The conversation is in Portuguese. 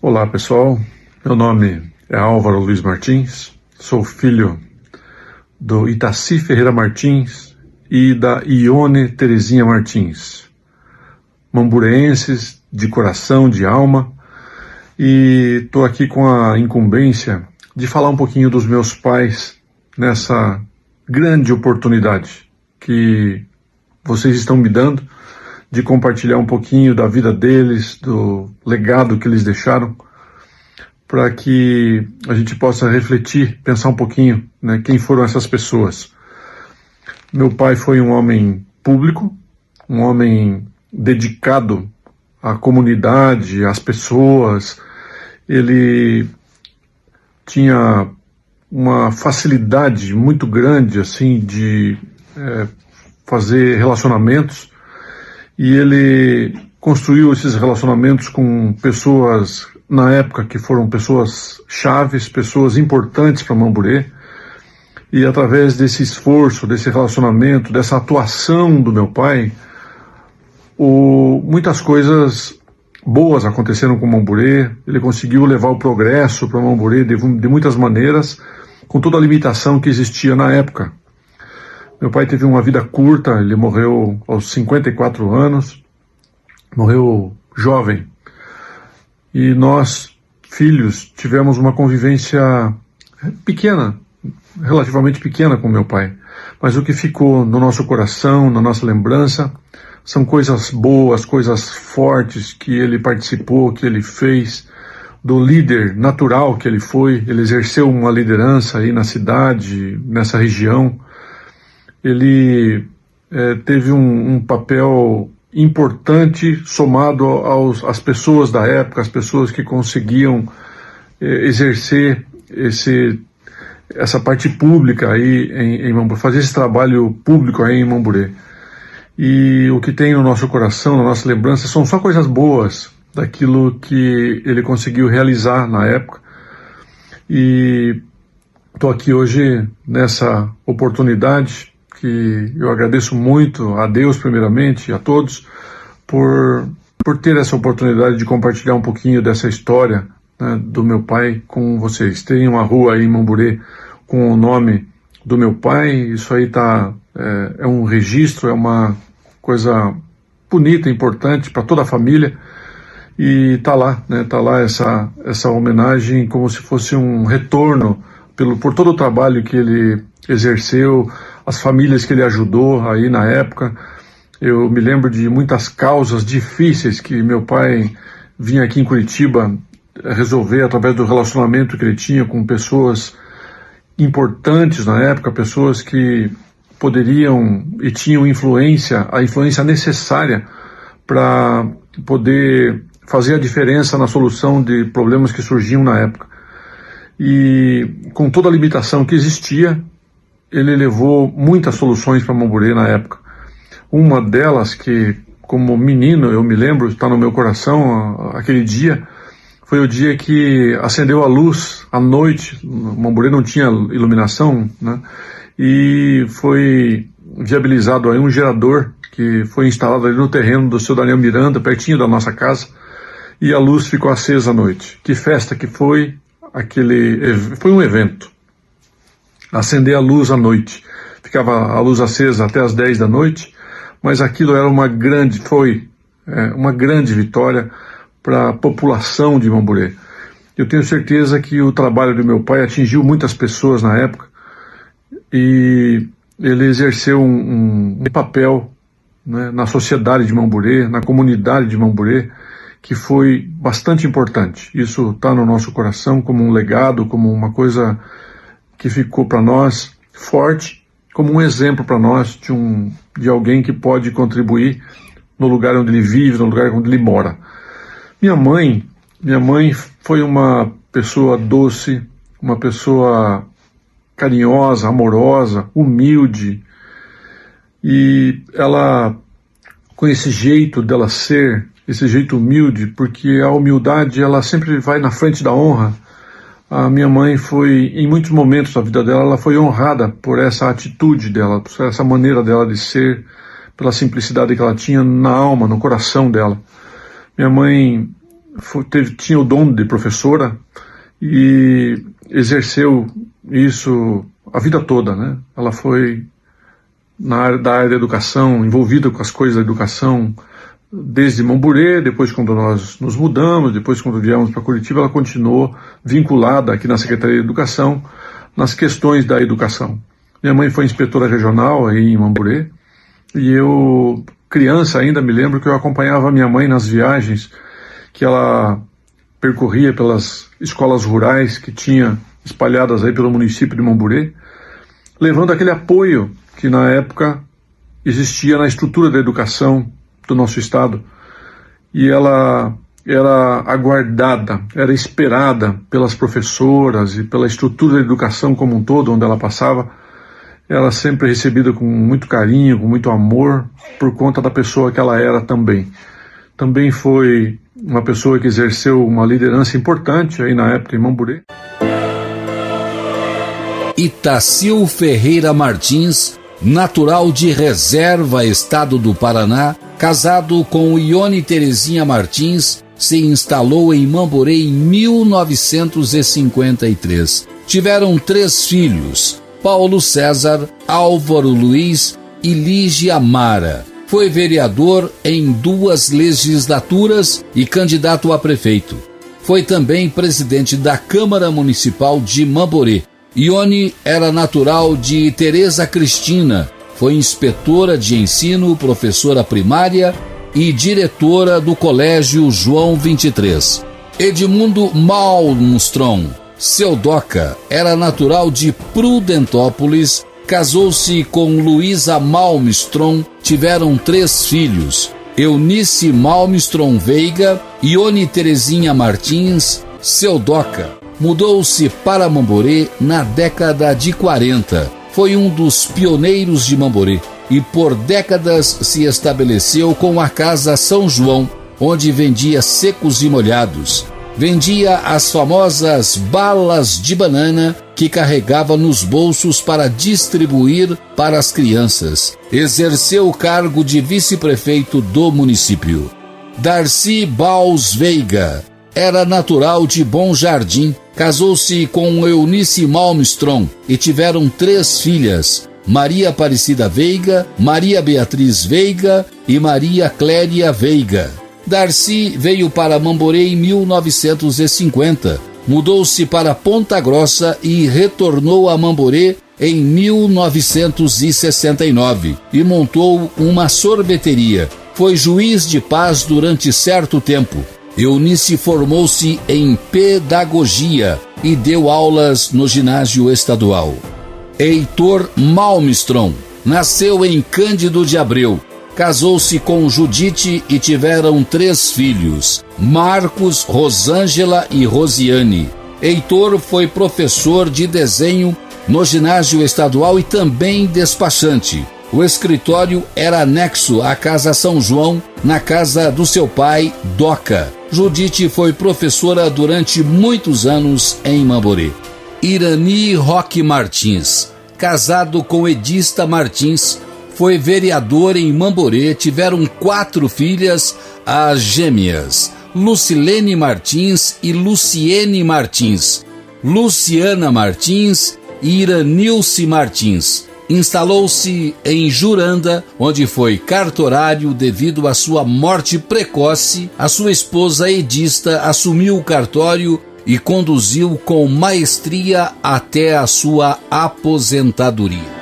Olá pessoal, meu nome é Álvaro Luiz Martins, sou filho do Itaci Ferreira Martins e da Ione Terezinha Martins, mambureenses de coração, de alma, e estou aqui com a incumbência de falar um pouquinho dos meus pais nessa grande oportunidade que vocês estão me dando de compartilhar um pouquinho da vida deles, do legado que eles deixaram, para que a gente possa refletir, pensar um pouquinho, né, quem foram essas pessoas. Meu pai foi um homem público, um homem dedicado à comunidade, às pessoas. Ele tinha uma facilidade muito grande assim de fazer relacionamentos, e ele construiu esses relacionamentos com pessoas, na época, que foram pessoas chaves, pessoas importantes para Mamburê, e através desse esforço, desse relacionamento, dessa atuação do meu pai, muitas coisas boas aconteceram com Mamburê. Ele conseguiu levar o progresso para Mamburê de muitas maneiras, com toda a limitação que existia na época. Meu pai teve uma vida curta, ele morreu aos 54 anos, morreu jovem. E nós, filhos, tivemos uma convivência pequena, relativamente pequena com meu pai. Mas o que ficou no nosso coração, na nossa lembrança, são coisas boas, coisas fortes que ele participou, que ele fez, do líder natural que ele foi. Ele exerceu uma liderança aí na cidade, nessa região. Ele teve um papel importante somado às pessoas da época, as pessoas que conseguiam exercer essa parte pública aí em Mamburê, fazer esse trabalho público aí em Mamburê. E o que tem no nosso coração, na nossa lembrança, são só coisas boas daquilo que ele conseguiu realizar na época. E estou aqui hoje nessa oportunidade, que eu agradeço muito a Deus primeiramente, a todos, por ter essa oportunidade de compartilhar um pouquinho dessa história, né, do meu pai com vocês. Tem uma rua aí em Mamburê com o nome do meu pai, isso aí é um registro, é uma coisa bonita, importante para toda a família, e está lá, né, tá lá essa homenagem como se fosse um retorno por todo o trabalho que ele exerceu, as famílias que ele ajudou aí na época. Eu me lembro de muitas causas difíceis que meu pai vinha aqui em Curitiba resolver através do relacionamento que ele tinha com pessoas importantes na época, pessoas que poderiam e tinham a influência necessária para poder fazer a diferença na solução de problemas que surgiam na época. E com toda a limitação que existia, ele levou muitas soluções para Mamburê na época. Uma delas, que como menino eu me lembro, está no meu coração, aquele dia, foi o dia que acendeu a luz à noite. Mamburê não tinha iluminação, né? E foi viabilizado aí um gerador que foi instalado ali no terreno do seu Daniel Miranda, pertinho da nossa casa, e a luz ficou acesa à noite. Que festa que foi! Foi um evento. Acender a luz à noite. Ficava a luz acesa até as 10 da noite, mas aquilo era uma grande vitória para a população de Mamburê. Eu tenho certeza que o trabalho do meu pai atingiu muitas pessoas na época, e ele exerceu um papel, né, na sociedade de Mamburê, na comunidade de Mamburê, que foi bastante importante. Isso está no nosso coração como um legado, como uma coisa que ficou para nós forte, como um exemplo para nós de alguém que pode contribuir no lugar onde ele vive, no lugar onde ele mora. Minha mãe foi uma pessoa doce, uma pessoa carinhosa, amorosa, humilde, e ela, com esse jeito dela ser, esse jeito humilde, porque a humildade ela sempre vai na frente da honra. A minha mãe foi, em muitos momentos da vida dela, ela foi honrada por essa atitude dela, por essa maneira dela de ser, pela simplicidade que ela tinha na alma, no coração dela. Minha mãe tinha o dom de professora e exerceu isso a vida toda, né? Ela foi da área da educação, envolvida com as coisas da educação, desde Mamburê, depois quando nós nos mudamos, depois quando viemos para Curitiba, ela continuou vinculada aqui na Secretaria de Educação, nas questões da educação. Minha mãe foi inspetora regional aí em Mamburê, e eu, criança ainda, me lembro que eu acompanhava minha mãe nas viagens que ela percorria pelas escolas rurais que tinha espalhadas aí pelo município de Mamburê, levando aquele apoio que na época existia na estrutura da educação do nosso estado. E ela era aguardada, era esperada pelas professoras e pela estrutura da educação como um todo, onde ela passava. Era sempre recebida com muito carinho, com muito amor, por conta da pessoa que ela era também. Também foi uma pessoa que exerceu uma liderança importante aí na época em Mamburê. Itacil Ferreira Martins, natural de Reserva, estado do Paraná, casado com Ione Terezinha Martins, se instalou em Mamburê em 1953. Tiveram 3 filhos, Paulo César, Álvaro Luiz e Lígia Mara. Foi vereador em 2 legislaturas e candidato a prefeito. Foi também presidente da Câmara Municipal de Mamburê. Ione era natural de Tereza Cristina, foi inspetora de ensino, professora primária e diretora do Colégio João 23. Edmundo Malmström, seu Doca, era natural de Prudentópolis, casou-se com Luísa Malmström, tiveram 3 filhos, Eunice Malmström Veiga, Ione Terezinha Martins, seu Doca. Mudou-se para Mamburê na década de 40. Foi um dos pioneiros de Mamburê e por décadas se estabeleceu com a Casa São João, onde vendia secos e molhados. Vendia as famosas balas de banana que carregava nos bolsos para distribuir para as crianças. Exerceu o cargo de vice-prefeito do município. Darcy Baus Veiga era natural de Bom Jardim, casou-se com Eunice Malmström e tiveram 3 filhas, Maria Aparecida Veiga, Maria Beatriz Veiga e Maria Cléria Veiga. Darcy veio para Mamburê em 1950, mudou-se para Ponta Grossa e retornou a Mamburê em 1969 e montou uma sorveteria. Foi juiz de paz durante certo tempo. Eunice formou-se em pedagogia e deu aulas no ginásio estadual. Heitor Malmström nasceu em Cândido de Abreu. Casou-se com Judite e tiveram 3 filhos, Marcos, Rosângela e Rosiane. Heitor foi professor de desenho no ginásio estadual e também despachante. O escritório era anexo à Casa São João, na casa do seu pai, Doca. Judite foi professora durante muitos anos em Mamburê. Irani Roque Martins, casado com Edista Martins, foi vereador em Mamburê, tiveram 4 filhas, as gêmeas, Lucilene Martins e Luciene Martins, Luciana Martins e Iranilce Martins. Instalou-se em Juranda, onde foi cartorário devido à sua morte precoce. A sua esposa Edista assumiu o cartório e conduziu com maestria até a sua aposentadoria.